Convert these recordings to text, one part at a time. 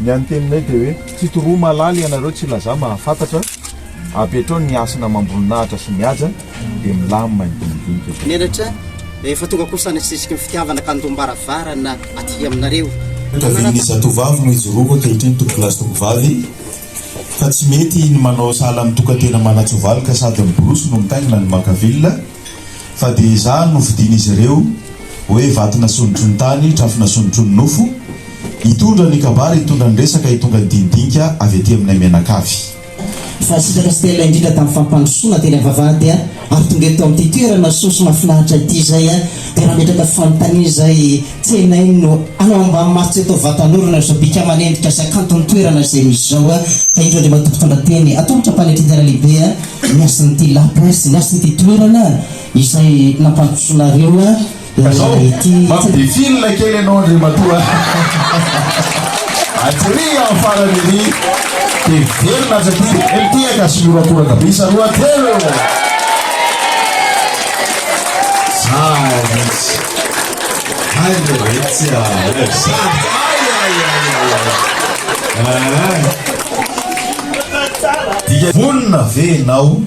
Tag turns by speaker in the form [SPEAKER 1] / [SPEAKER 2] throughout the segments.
[SPEAKER 1] ny anteninay dia hoe tsy toroa malaly ianareo tsy laza mahafantatra apetrao ny asana mamboninahitra sy mihaja dia milamina ny domidinka
[SPEAKER 2] mielatra efa tonga kosa nisisika ny fitiavana kandombaravara aty aminareo
[SPEAKER 3] zatovavy no ijoroako ankehitriny tombokilasy tovovavy fa tsy mety ny manao sala mitokantena manatsovaly ka sady miborosy no mitaingina ny makavilona fa dia za no vidina izy ireo hoe vatina sonotro ny tany trafina sonotro ny nofo hitondra ny kabary hitondra ny resaka hitonga ny dinidinika avy aty aminay menakavy
[SPEAKER 4] fa sitraka sy tela indrindra tamin'ny fampandrosoana tena vavady ary tonga eto amin'ity toerana sosy mahafinaritra ity zay dia raha metraka fanontania zay tsy hainay no anao amba matsy atao vatan'olona zao bika manendrika sy akanto ny toerana zay misy zao ka indro andre matompotondra teny atombotra mpanetridana lehibe miasan'ity lapres miasan'ity toerana izay nampandrosonareo
[SPEAKER 1] mampidefilina kely ianao andre matoa atria amin'ny farany dia verina azaty elitiaka sy miorakoraka be isaroa telo
[SPEAKER 3] vonina venao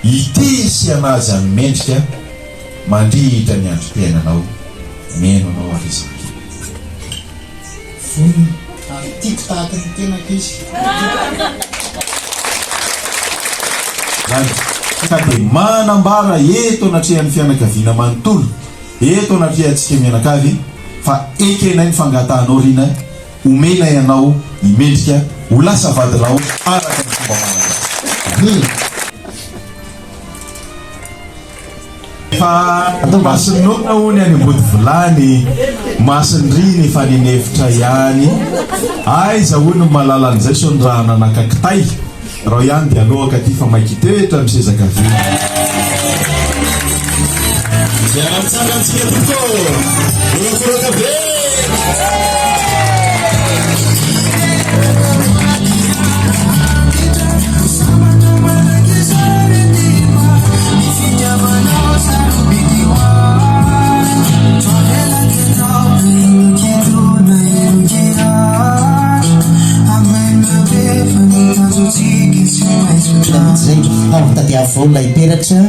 [SPEAKER 3] ity sy anazy amin'ny mendrika mandrihitra ny andro-piainanao meno anao arizana
[SPEAKER 4] tiako tahaka ny tenaka izy
[SPEAKER 3] ka dia manambara eto anatrehan'ny fianakaviana manontolo eto anatrehantsika mianakavy fa ekenay ny fangatahanao rina omena ianao imendrika ho lasa vadinao araka ny fomba manaka fa masiny nokona hony any ambody volany masiny riny fa ninefitra ihany aiza hono malala an'izay so ny raha nanakakitay raha ihany dia alohaka ty fa maikitetra ny sezakavina
[SPEAKER 4] zay tady avola hiperatra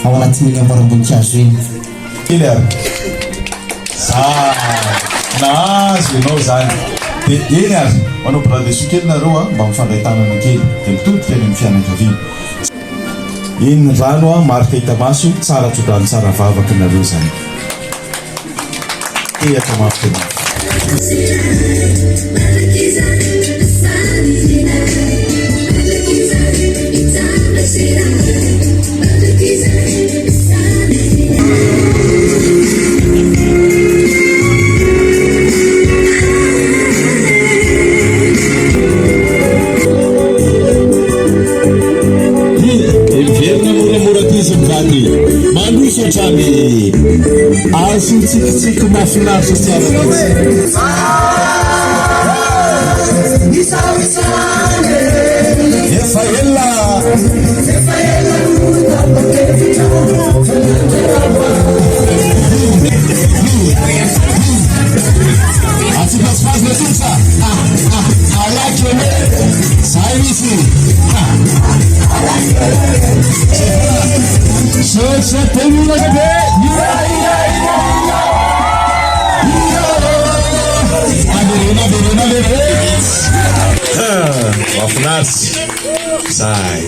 [SPEAKER 4] ao anatin'iny amboaram-boninkazo iny
[SPEAKER 3] kely ary nahazo ianao zany dia eny ary manao bradeso kely nareo mba mifandray-tanana kely dia mitodika any amin'ny fianakaviana iny ny rano marika hitamaso tsara tsodrano tsara vavaka nareo zany tehaka mafy manosy atrany azo tsikitsiky mafinaritra efa ela atsipasipazy natosa alaky zay misy mafinaritsy zay